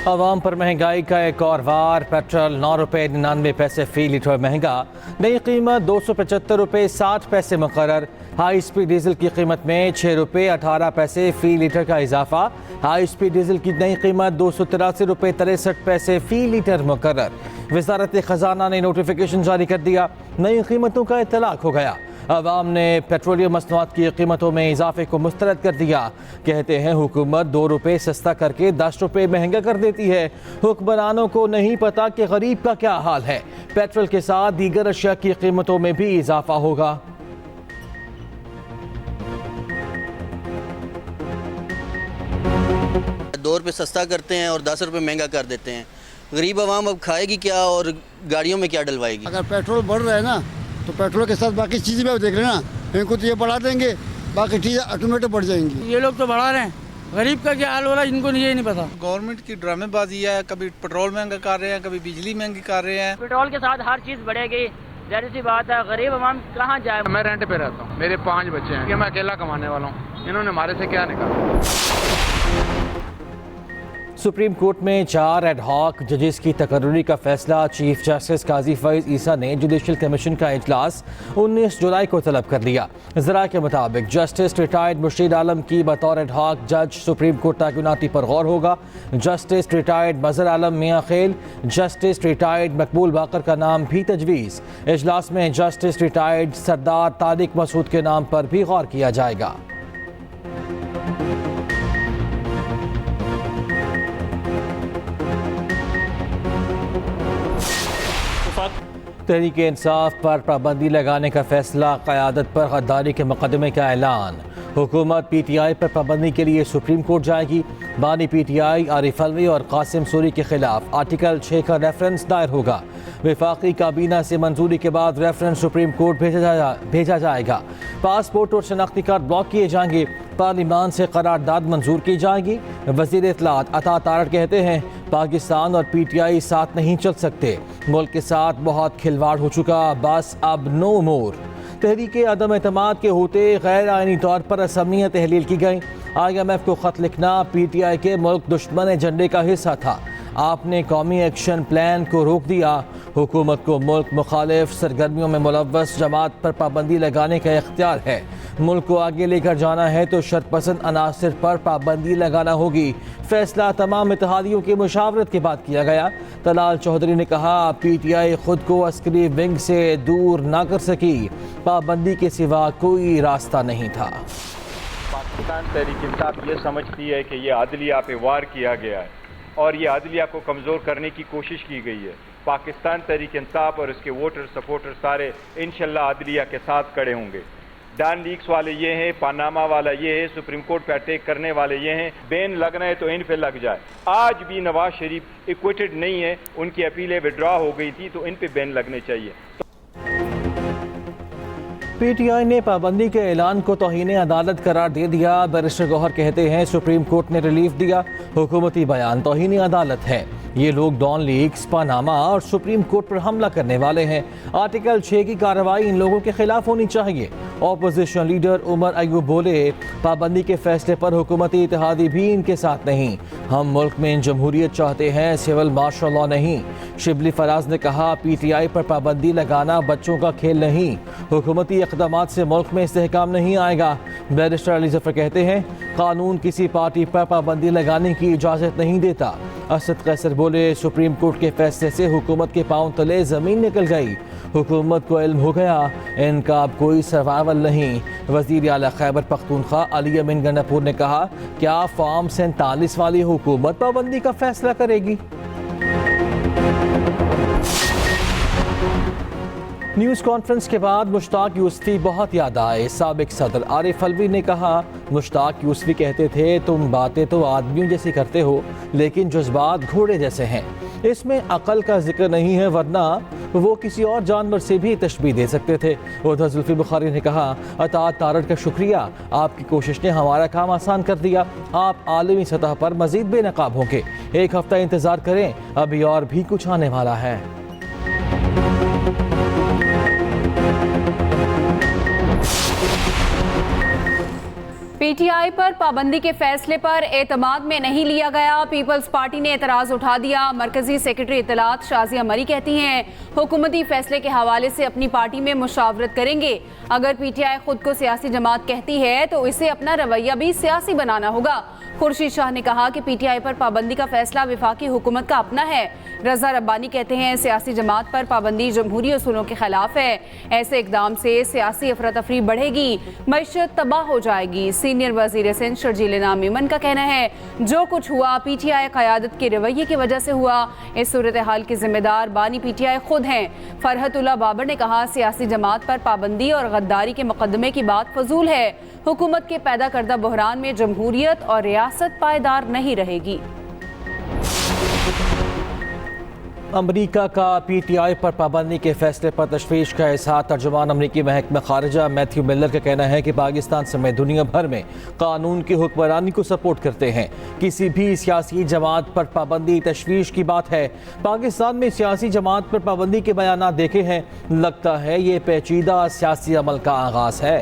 आवाम पर महंगाई का एक और वार। पेट्रोल 9 रुपये 99 पैसे फी लीटर महंगा, नई कीमत 275 रुपये 60 पैसे मुकर्रर। हाई स्पीड डीजल की कीमत में 6 रुपये 18 पैसे फी लीटर का इजाफा। हाई स्पीड डीजल की नई कीमत 283 रुपये 63 पैसे फी लीटर मुकर्रर। वजारत खजाना ने नोटिफिकेशन जारी कर दिया, नई कीमतों का इतलाक हो गया। अवाम ने पेट्रोलियम मसनूआत की कीमतों में इजाफे को मुस्तरद कर दिया। कहते हैं हुकूमत 2 रुपये सस्ता करके 10 रुपये महंगा कर देती है। हुक्मरानों को नहीं पता कि गरीब का क्या हाल है। पेट्रोल के साथ दीगर अशिया की कीमतों में भी इजाफा होगा। ₹2 सस्ता करते हैं और 10 रुपये महंगा कर देते हैं। गरीब आवाम अब खाएगी क्या और गाड़ियों में क्या डलवाएगी? अगर पेट्रोल बढ़ रहा है ना तो पेट्रोल के साथ बाकी चीज़ें भी देख रहे हैं ना, इनको तो ये बढ़ा देंगे, बाकी चीज़ें ऑटोमेटिक बढ़ जाएंगी। ये लोग तो बढ़ा रहे हैं, गरीब का क्या हाल हो रहा है इनको ये नहीं पता। गवर्नमेंट की ड्रामेबाजी है, कभी पेट्रोल महंगा कर रहे हैं, कभी बिजली महंगी कर रहे हैं। पेट्रोल के साथ हर चीज़ बढ़ेगी, जाहिर सी बात है, गरीब आवाम कहाँ जाए। मैं रेंट पे रहता हूँ, मेरे 5 बच्चे हैं, मैं अकेला कमाने वाला हूँ, इन्होंने हमारे से क्या निकाला। सुप्रीम कोर्ट में 4 एडहॉक जजेस की तकर्री का फैसला। चीफ जस्टिस काजी फैज ईसा ने जुडिशल कमीशन का इजलास 19 जुलाई को तलब कर लिया। जरा के मुताबिक जस्टिस रिटायर्ड मुर्शीद आलम की बतौर एडहॉक जज सुप्रीम कोर्ट तैनाती पर गौर होगा। जस्टिस रिटायर्ड मजहर आलम मियाँ खेल, जस्टिस रिटायर्ड मकबूल बाकर का नाम भी तजवीज़। इजलास में जस्टिस रिटायर्ड सरदार तारिक मसूद के नाम पर भी गौर किया जाएगा। तहरीक इंसाफ पर पाबंदी लगाने का फैसला, क़यादत पर गद्दारी के मुकदमे का ऐलान। हुकूमत PTI पर पाबंदी के लिए सुप्रीम कोर्ट जाएगी। बानी PTI आरिफ अलवी और कासिम सूरी के खिलाफ आर्टिकल 6 का रेफरेंस दायर होगा। वफाकी काबीना से मंजूरी के बाद रेफरेंस सुप्रीम कोर्ट भेजा जाएगा। पासपोर्ट और शनाख्ती कार्ड ब्लॉक किए जाएंगे। पार्लिमान से करारदाद मंजूर की जाएगी। वज़ीर इत्तलात अता तारड़ कहते हैं पाकिस्तान और PTI साथ नहीं चल सकते। मुल्क के साथ बहुत खिलवाड़ हो चुका, बस अब नो मोर। तहरीक अदम एतमाद के होते गैर आइनी तौर पर असमियाँ तहलील की गई। IMF को ख़त लिखना PTI के मुल्क दुश्मन एजेंडे का हिस्सा था। आपने कौमी एक्शन प्लान को रोक दिया। हुकूमत को मुल्क मुखालिफ सरगर्मियों में मुलव्वस जमात पर पाबंदी लगाने का इख्तियार है। मुल्क को आगे लेकर जाना है तो शरपसंद अनासर पर पाबंदी लगाना होगी। फैसला तमाम इत्तेहादियों की मुशावरत के बाद किया गया। तलाल चौधरी ने कहा PTI खुद को अस्करी विंग से दूर ना कर सकी, पाबंदी के सिवा कोई रास्ता नहीं था। पाकिस्तान तहरीक इंसाफ ये समझती है कि ये अदलिया पे वार किया गया है और ये अदलिया को कमज़ोर करने की कोशिश की गई है। पाकिस्तान तहरीक इंसाफ और इसके वोटर सपोर्टर सारे इंशाल्लाह अदलिया के साथ खड़े होंगे। डैन लीक्स वाले ये हैं, पानामा वाला ये है, सुप्रीम कोर्ट पे अटैक करने वाले ये हैं। बैन लगना है तो इन पे लग जाए। आज भी नवाज शरीफ इक्विटेड नहीं है, उनकी अपीलें विड्रॉ हो गई थी तो इन पे बैन लगने चाहिए। PTI ने पाबंदी के ऐलान को तौहीन अदालत करार दे दिया। बैरिस्टर गौहर कहते हैं सुप्रीम कोर्ट ने रिलीफ दिया। हुकूमती बयान तौहीन अदालत है। ये लोग डॉन लीक्स, पानामा और सुप्रीम कोर्ट पर हमला करने वाले हैं। आर्टिकल 6 की कार्रवाई इन लोगों के खिलाफ होनी चाहिए। ऑपोजिशन लीडर उमर अयूब बोले पाबंदी के फैसले पर हुकूमती इत्तेहादी भी इनके साथ नहीं। हम मुल्क में जमहूरियत चाहते हैं, सिविल मार्शल लॉ नहीं। शिबली फराज ने कहा PTI पर पाबंदी लगाना बच्चों का खेल नहीं। हुकूमती इक़दामात से मुल्क में इस्तेहकाम नहीं आएगा। बैरिस्टर अली जफर कहते हैं कानून किसी पार्टी पर पाबंदी लगाने की इजाज़त नहीं देता। असद कैसर बोले सुप्रीम कोर्ट के फैसले से हुकूमत के पांव तले ज़मीन निकल गई। हुकूमत को इल्म हो गया, इनका अब कोई सर्वाइवल नहीं। वज़ीर आला खैबर पख्तूनख्वा अली अमीन गंडापुर ने कहा क्या फॉर्म 47 वाली हुकूमत पाबंदी का फैसला करेगी? न्यूज़ कॉन्फ्रेंस के बाद मुश्ताक यूसुफ़ी बहुत याद आए। साबिक सदर आरिफ अलवी ने कहा मुश्ताक यूसुफ़ी कहते थे तुम बातें तो आदमियों जैसी करते हो लेकिन जज्बात घोड़े जैसे हैं। इसमें अकल का जिक्र नहीं है वरना वो किसी और जानवर से भी तशबीह दे सकते थे। उधर जुल्फ़ी बुखारी ने कहा अता तारड़ का शुक्रिया, आपकी कोशिश ने हमारा काम आसान कर दिया। आप आलमी सतह पर मज़ीद बेनकाब होंगे। 1 हफ्ता इंतज़ार करें, अभी और भी कुछ आने वाला है। पीटीआई पर पाबंदी के फैसले पर एतमाद में नहीं लिया गया। पीपल्स पार्टी ने एतराज़ उठा दिया। मरकजी सेक्रेटरी इत्तलात शाजिया मरी कहती हैं हुकूमती फैसले के हवाले से अपनी पार्टी में मुशावरत करेंगे। अगर पीटीआई खुद को सियासी जमात कहती है तो इसे अपना रवैया भी सियासी बनाना होगा। खुर्शीद शाह ने कहा कि पीटीआई पर पाबंदी का फैसला वफाकी हुकूमत का अपना है। रजा रब्बानी कहते हैं सियासी जमात पर पाबंदी जमहूरी उसूलों के खिलाफ है। ऐसे इकदाम से सियासी अफरा तफरी बढ़ेगी, मईशत तबाह हो जाएगी। सीनियर वजीर सिंध शर्जील इनाम मेमन का कहना है जो कुछ हुआ पीटीआई क़यादत के रवैये की वजह से हुआ। इस सूरत हाल के जिम्मेदार बानी पीटीआई खुद हैं। फरहतुल्लाह बाबर ने कहा सियासी जमात पर पाबंदी और गद्दारी के मुकदमे की बात फजूल है। हुकूमत के पैदा करदा बहरान में जमहूरियत और रियासत पायदार नहीं रहेगी। अमरीका का पीटीआई पर पाबंदी के फैसले पर तशवीश का इजहार। तर्जुमान अमरीकी महकमा खारिजा मैथ्यू मिलर का कहना है कि पाकिस्तान समेत दुनिया भर में कानून की हुक्मरानी को सपोर्ट करते हैं। किसी भी सियासी जमात पर पाबंदी तशवीश की बात है। पाकिस्तान में सियासी जमात पर पाबंदी के बयान देखे हैं, लगता है ये पेचीदा सियासी अमल का आगाज है।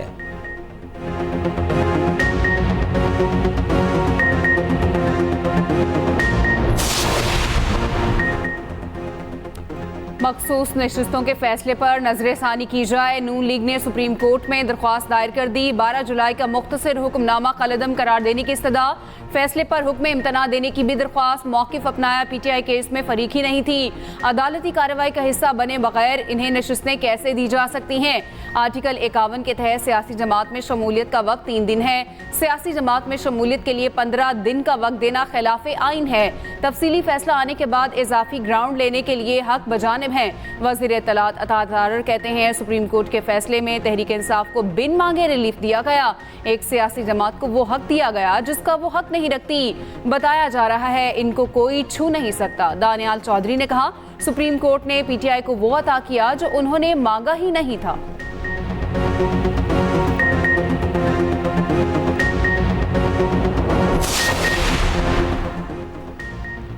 मखसूस नशिस्तों के फैसले पर नजरसानी की जाए। नून लीग ने सुप्रीम कोर्ट में दरख्वास्त दायर कर दी। 12 जुलाई का मुख्तसर हुक्मनामा कलअदम करार देने की इस्तदा। फैसले पर हुक्म इम्तना देने की भी दरख्वास्त। मौक़िफ़ अपनाया। पीटीआई केस में फरीक ही नहीं थी। अदालती कार्रवाई का हिस्सा बने बगैर इन्हें नशिस्तें कैसे दी जा सकती हैं। आर्टिकल 51 के तहत सियासी जमात में शमूलियत का वक्त 3 दिन है। सियासी जमात में शमूलियत के लिए 15 दिन का वक्त देना खिलाफ आइन है। तफसीली फैसला आने के बाद इजाफी ग्राउंड लेने के लिए हक बजानिब हैं। वज़ीर इत्तलात अता तारर कहते हैं सुप्रीम कोर्ट के फैसले में तहरीक इंसाफ को बिन मांगे रिलीफ दिया गया। एक सियासी जमात को वो हक दिया गया जिसका वो हक नहीं रखती। बताया जा रहा है इनको कोई छू नहीं सकता। दानियाल चौधरी ने कहा सुप्रीम कोर्ट ने पीटीआई को वो अता किया जो उन्होंने मांगा ही नहीं था।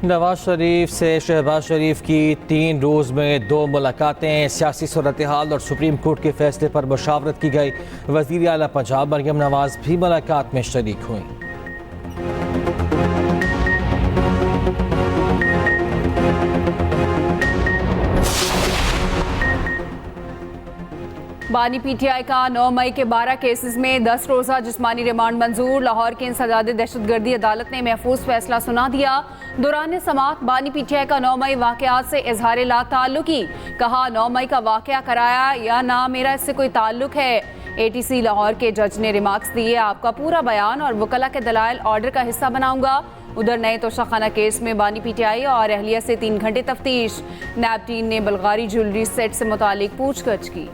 नवाज शरीफ से शहबाज शरीफ की 3 रोज़ में 2 मुलाकातें। सियासी सूरत हाल और सुप्रीम कोर्ट के फैसले पर मुशावरत की गई। वज़ीर आला पंजाब मरियम नवाज भी मुलाकात में शरीक हुई। बानी पीटीआई का 9 मई के 12 केसेस में 10 रोज़ा जिस्मानी रिमांड मंजूर। लाहौर की इंसदाद दहशतगर्दी अदालत ने महफूज फैसला सुना दिया। दौरान समाअत बानी पीटीआई का 9 मई वाक़यात से इजहार ला ताल्लुकी। कहा 9 मई का वाक़या कराया या ना मेरा इससे कोई ताल्लुक है। एटीसी लाहौर के जज ने रिमार्क्स दिए आपका पूरा बयान और वकला के दलाइल ऑर्डर का हिस्सा बनाऊंगा। उधर नए तोशाखाना केस में बानी पीटीआई और अहलिया से 3 घंटे तफ्तीश। नैब टीम ने बल्गारी ज्वेलरी सेट से मुतालिक पूछगछ की।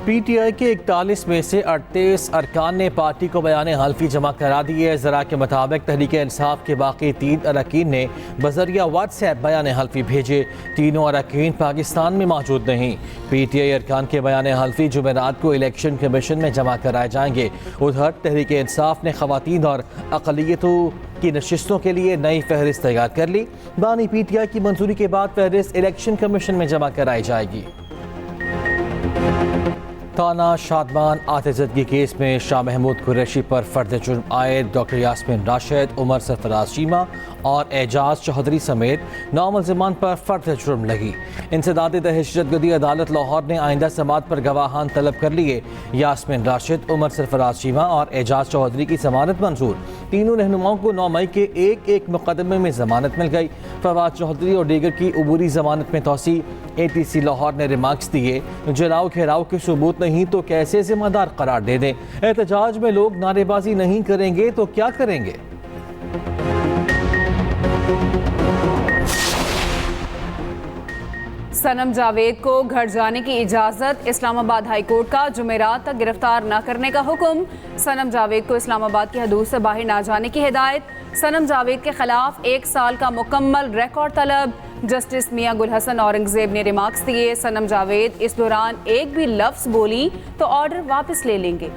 पीटीआई के 41 में से 38 अरकान ने पार्टी को बयान हल्फी जमा करा दिए। ज़रा के मुताबिक तहरीक इंसाफ के बाकी 3 अरकान ने बजरिया व्हाट्सएप बयान हल्फी भेजे। तीनों अरकान पाकिस्तान में मौजूद नहीं। पीटीआई अरकान के बयान हल्फी जुमेरात को इलेक्शन कमीशन में जमा कराए जाएंगे। उधर तहरीक इंसाफ ने ख़वातीन और अक़लियतों की नशिस्तों के लिए नई फहरिस्त तैयार कर ली। बानी पीटीआई की मंजूरी के बाद फहरिस्त इलेक्शन कमीशन में जमा कराई जाएगी। थाना शादमान आतिशदगी केस में शाह महमूद कुरैशी पर फर्द जुर्म आयद डॉक्टर यास्मीन राशिद, उमर सरफराज चीमा और एजाज चौधरी समेत 9 मुलज़िमान पर फर्द जुर्म लगी। इंसदाद दहशतगर्दी अदालत लाहौर ने आइंदा समाअत पर गवाहान तलब कर लिए। यास्मीन राशिद, उमर सरफराज चीमा और एजाज चौधरी की जमानत मंजूर। तीनों रहनुमाओं को 9 मई के एक मुकदमे में जमानत मिल गई। फवाद चौधरी और दीगर की अबूरी जमानत में तोसी। एटीसी लाहौर ने रिमार्क्स दिए जलाओ घेराव के सबूत नहीं तो कैसे जिम्मेदार करार दे दें। एहतजाज में लोग नारेबाजी नहीं करेंगे तो क्या करेंगे। सनम जावेद को घर जाने की इजाज़त। इस्लामाबाद हाई कोर्ट का जुमेरात तक गिरफ्तार न करने का हुक्म। सनम जावेद को इस्लामाबाद की हदूद से बाहर न जाने की हिदायत। सनम जावेद के खिलाफ 1 साल का मुकम्मल रिकॉर्ड तलब। जस्टिस मियां गुल हसन औरंगजेब ने रिमार्क्स दिए सनम जावेद इस दौरान एक भी लफ्ज़ बोली तो ऑर्डर वापस ले लेंगे।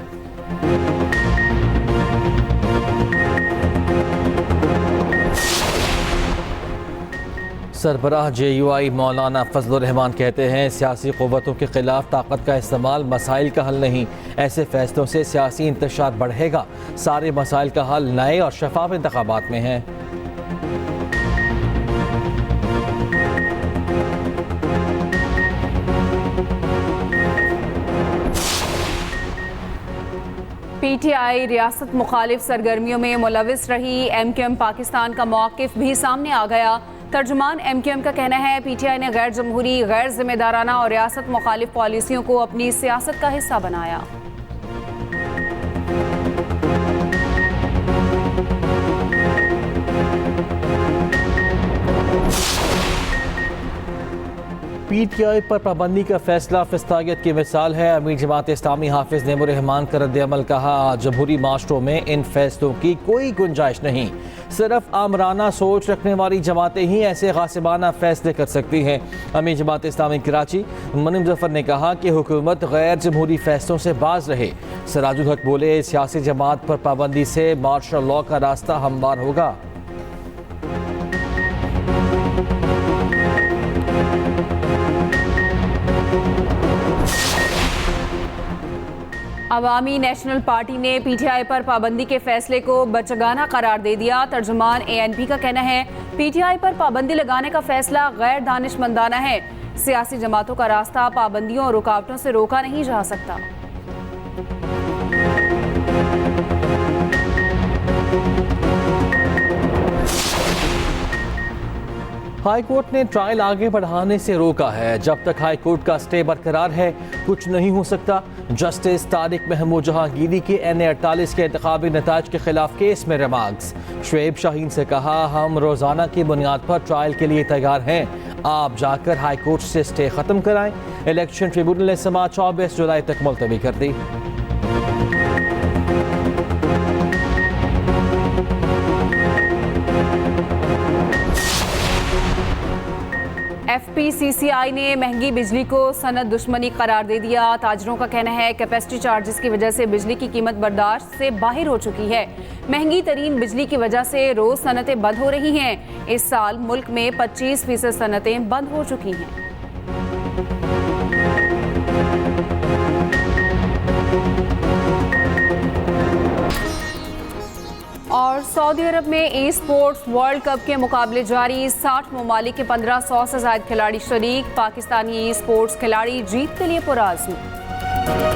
सरबराह JUI मौलाना फजलुर रहमान कहते हैं सियासी क़ुव्वतों के खिलाफ ताकत का इस्तेमाल मसाइल का हल नहीं, ऐसे फैसलों से सियासी इंतशार बढ़ेगा। सारे मसाइल का हल नए और शफाफ इंतखाबात में है। PTI रियासत मुखालिफ सरगर्मियों में मुलविस रही। MQM पाकिस्तान का मौक़िफ़ भी सामने आ गया। तर्जुमान MQM का कहना है PTI ने गैर जमहूरी, गैर जिम्मेदाराना और रियासत मुखालिफ पॉलिसियों को अपनी सियासत का हिस्सा बनाया। PTI पर पाबंदी का फैसला फिस्तागियत की मिसाल है। अमीर जमात इस्लामी हाफिज नेमुर रहमान का रद्द-ए-अमल कहा, जमहूरी माशरों में इन फैसलों की कोई गुंजाइश नहीं। सिर्फ आमराना सोच रखने वाली जमातें ही ऐसे गासिबाना फैसले कर सकती हैं। अमीर जमात इस्लामी कराची मुनीम जफर ने कहा कि हुकूमत गैर जमहूरी फैसलों से बाज रहे। सिराजुल हक बोले, सियासी जमात पर पाबंदी से मार्शल लॉ का रास्ता हमवार होगा। अवामी नेशनल पार्टी ने PTI पर पाबंदी के फैसले को बचगाना करार दे दिया। तर्जुमान ANP का कहना है PTI पर पाबंदी लगाने का फैसला गैर दानिशमंदाना है। सियासी जमातों का रास्ता पाबंदियों और रुकावटों से रोका नहीं जा सकता। हाई कोर्ट ने ट्रायल आगे बढ़ाने से रोका है। जब तक हाई कोर्ट का स्टे बरकरार है कुछ नहीं हो सकता। जस्टिस तारिक महमूद जहांगीरी के NA-48 के इंतखाबी नताज के खिलाफ केस में रिमार्क्स। शुएब शाहीन से कहा, हम रोजाना की बुनियाद पर ट्रायल के लिए तैयार हैं, आप जाकर हाई कोर्ट से स्टे खत्म कराएं। इलेक्शन ट्रिब्यूनल ने समाअत 24 जुलाई तक मुलतवी कर दी। FPCCI ने महंगी बिजली को सनत दुश्मनी करार दे दिया। ताजरों का कहना है कैपेसिटी चार्जेस की वजह से बिजली की कीमत बर्दाश्त से बाहर हो चुकी है। महंगी तरीन बिजली की वजह से रोज सनतें बंद हो रही हैं। इस साल मुल्क में 25% सनतें बंद हो चुकी हैं। और सऊदी अरब में ई स्पोर्ट्स वर्ल्ड कप के मुकाबले जारी। 60 ममालिक के 1500 से ज्यादा खिलाड़ी शरीक। पाकिस्तानी ई स्पोर्ट्स खिलाड़ी जीत के लिए पुरआज़्म।